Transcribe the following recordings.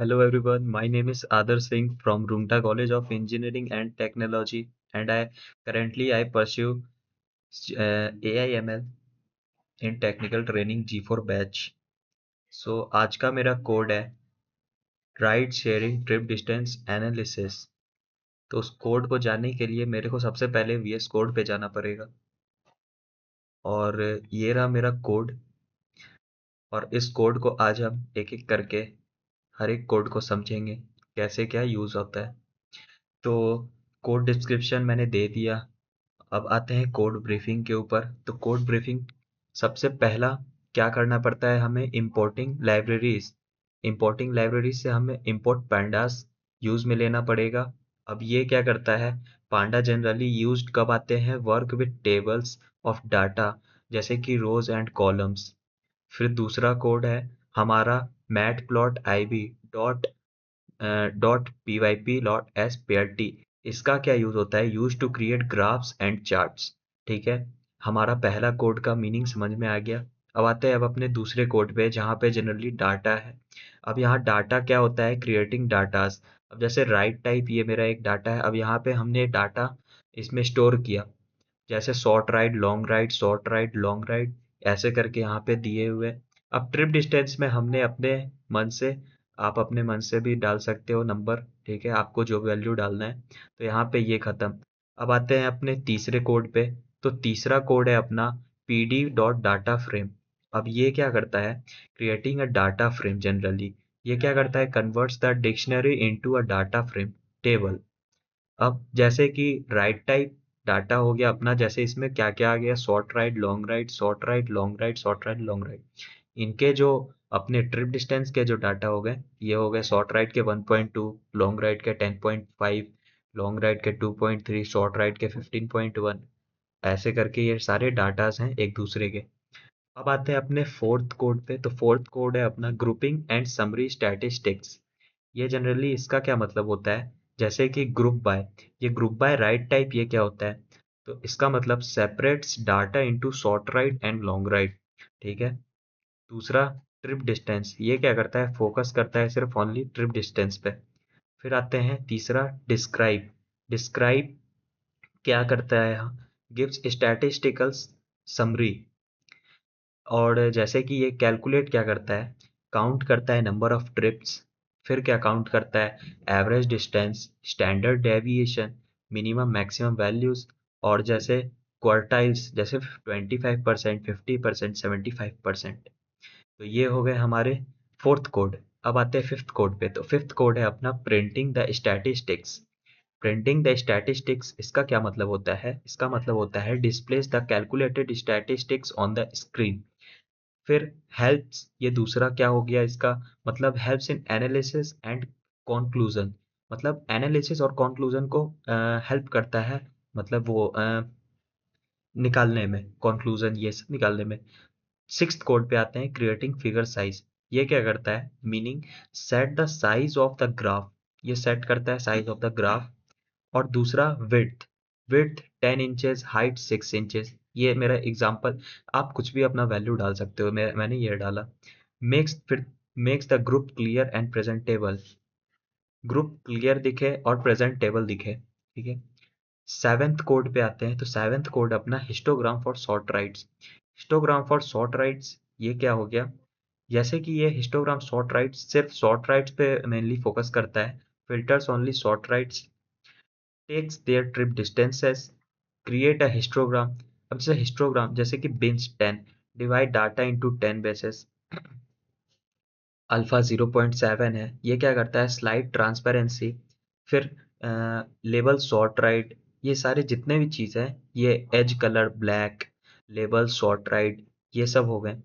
Hello everyone, my name is Adar Singh from Rumta College of Engineering and Technology, and I pursue AIML in Technical Training G4 batch. So आज का मेरा code है ride sharing trip distance analysis. तो उस code को जानने के लिए मेरे को सबसे पहले VS कोड पे जाना पड़ेगा और ये रहा मेरा कोड। और इस कोड को आज हम एक एक करके हर एक कोड को समझेंगे कैसे क्या यूज़ होता है। तो कोड डिस्क्रिप्शन मैंने दे दिया। अब आते हैं कोड ब्रीफिंग के ऊपर। तो कोड ब्रीफिंग सबसे पहला क्या करना पड़ता है, हमें इंपोर्टिंग लाइब्रेरीज से हमें इंपोर्ट pandas यूज में लेना पड़ेगा। अब ये क्या करता है, पांडा जनरली यूज्ड कब आते हैं, work with tables of data जैसे कि रोज एंड कॉलम्स। फिर दूसरा कोड है हमारा matplot dot dot pyp dot splt। इसका क्या यूज होता है, use to create graphs and charts. ठीक है, हमारा पहला कोड का मीनिंग समझ में आ गया। अब आते हैं अब अपने दूसरे कोड पे जहाँ पे जनरली डाटा है। अब यहाँ डाटा क्या होता है, क्रिएटिंग डाटास। अब जैसे राइट टाइप ये मेरा एक डाटा है। अब यहाँ पे हमने डाटा इसमें स्टोर किया, जैसे शॉर्ट राइड लॉन्ग राइड ऐसे करके यहाँ पे दिए हुए। अब ट्रिप डिस्टेंस में हमने अपने मन से, आप अपने मन से भी डाल सकते हो नंबर, ठीक है, आपको जो वैल्यू डालना है। तो यहाँ पे ये खत्म। अब आते हैं अपने तीसरे कोड पे। तो तीसरा कोड है अपना pd डॉट डाटा फ्रेम। अब ये क्या करता है, creating a data frame. Generally ये क्या करता है, converts the dictionary into a data frame table. अब जैसे कि राइट टाइप डाटा हो गया अपना, जैसे इसमें क्या क्या आ गया, short ride long ride, short ride long ride, short ride long ride. इनके जो अपने ट्रिप डिस्टेंस के जो डाटा हो गए, ये हो गए शॉर्ट राइड के 1.2, लॉन्ग राइड के 10.5, लॉन्ग राइड के 2.3, शॉर्ट राइड के 15.1। ऐसे करके ये सारे डाटाज हैं एक दूसरे के। अब आते हैं अपने फोर्थ कोड पे। तो फोर्थ कोड है अपना ग्रुपिंग एंड समरी स्टैटिस्टिक्स। ये जनरली इसका क्या मतलब होता है, जैसे कि ग्रुप बाय, ये ग्रुप बाय राइट टाइप ये क्या होता है, तो इसका मतलब separates data into short ride and long ride. ठीक है। दूसरा ट्रिप डिस्टेंस, ये क्या करता है, फोकस करता है सिर्फ ओनली ट्रिप डिस्टेंस पे। फिर आते हैं तीसरा डिस्क्राइब। डिस्क्राइब क्या करता है, गिव्स स्टैटिस्टिकल समरी। और जैसे कि ये कैलकुलेट क्या करता है, काउंट करता है नंबर ऑफ ट्रिप्स। फिर क्या काउंट करता है, average distance, standard deviation, minimum maximum values. और जैसे क्वार्टाइल्स, जैसे 25%, 50%, 75%। तो ये हो गए हमारे फोर्थ कोड। अब आते हैं फिफ्थ कोड पे। तो फिफ्थ कोड है अपना printing the statistics. Printing the statistics इसका क्या मतलब होता है, इसका मतलब होता है displace the calculated statistics on the screen. फिर हेल्प्स, ये दूसरा क्या हो गया इसका मतलब, helps in analysis and conclusion. मतलब एनालिसिस और कंक्लूजन को हेल्प करता है, मतलब वो निकालने में, कंक्लूजन ये सब निकालने में। सिक्स्थ कोड पे आते हैं क्रिएटिंग फिगर साइज। ये क्या करता है, meaning set the size of the graph. ये सेट करता है साइज ऑफ द ग्राफ। और दूसरा width, width 10 inches, height 6 inches. ये मेरा एग्जांपल, आप कुछ भी अपना वैल्यू डाल सकते हो, मैंने ये डाला। फिर makes the group clear and presentable. Group clear दिखे और प्रेजेंटेबल दिखे। ठीक है। सेवेंथ कोड पे आते हैं। तो सेवेंथ कोड अपना histogram for short rights. Histogram for short rights ये क्या हो गया, जैसे कि ये हिस्टोग्राम शॉर्ट राइट्स सिर्फ शॉर्ट राइट्स पे मेनली फोकस करता है, filters only short rights, takes their trip distances, create a histogram। अब जैसे हिस्टोग्राम, जैसे कि bins 10, divide data into 10 basis, alpha 0.7 है। ये क्या करता है, स्लाइड ट्रांसपेरेंसी। फिर लेबल शॉर्ट राइट, ये सारे जितने भी चीज़ हैं, ये edge colour black, label short right, ये सब हो गए।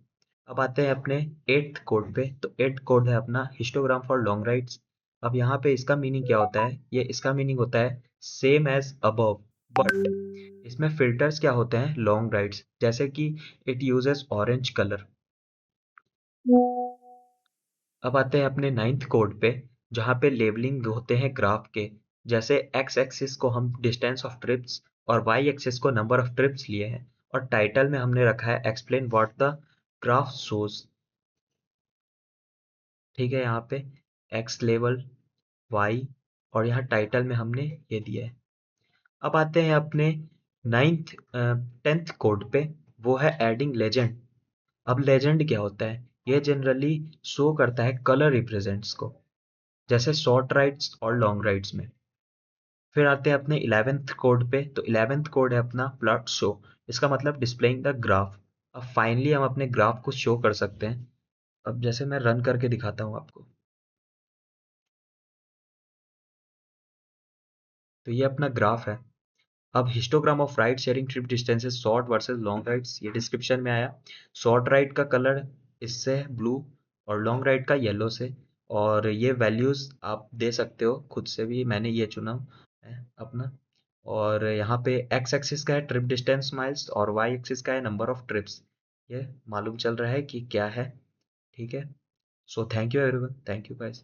अब आते हैं अपने एट्थ कोड पे। तो एट्थ कोड है अपना हिस्टोग्राम फॉर लॉन्ग राइट्स। अब यहाँ पे इसका मीनिंग क्या होता है, ये इसका मीनिंग होता है सेम एज अबव, बट इसमें फिल्टर्स क्या होते हैं, लॉन्ग राइट्स, जैसे कि इट यूजेस ऑरेंज कलर। अब आते हैं अपने नाइन्थ कोड पे, जहाँ पे लेबलिंग होते हैं ग्राफ के। जैसे एक्स एक्सिस को हम डिस्टेंस ऑफ ट्रिप्स और वाई एक्सिस को नंबर ऑफ ट्रिप्स लिए हैं। और टाइटल में हमने रखा है explain what the graph shows. ठीक है, यहाँ पे एक्स लेवल, वाई, और यहाँ टाइटल में हमने ये दिया है। अब आते हैं अपने 10th कोड पे, वो है एडिंग लेजेंड। अब लेजेंड क्या होता है? ये जनरली शो करता है कलर रिप्रेजेंट्स को, जैसे शॉर्ट राइट्स और लॉन्ग राइट्स में। फिर आते हैं अपने 11th कोड पे, तो 11th कोड है अपना प्लॉट शो। इसका मतलब डिस्प्लेइंग द ग्राफ। अब फाइनली हम अपने ग्राफ को शो कर सकते हैं। अब जैसे मैं रन करके दिखाता हूँ आपको, तो ये अपना ग्राफ है। अब histogram of ride sharing trip distances short versus long rides, ये डिस्क्रिप्शन में आया। शॉर्ट राइड का कलर इससे है ब्लू, और लॉन्ग राइड का येलो से। और ये वैल्यूज़ आप दे सकते हो खुद से भी, मैंने ये चुना है अपना। और यहाँ पे एक्स एक्सिस का है ट्रिप डिस्टेंस माइल्स, और वाई एक्सिस का है नंबर ऑफ ट्रिप्स। ये मालूम चल रहा है कि क्या है। ठीक है। So thank you everyone, thank you guys.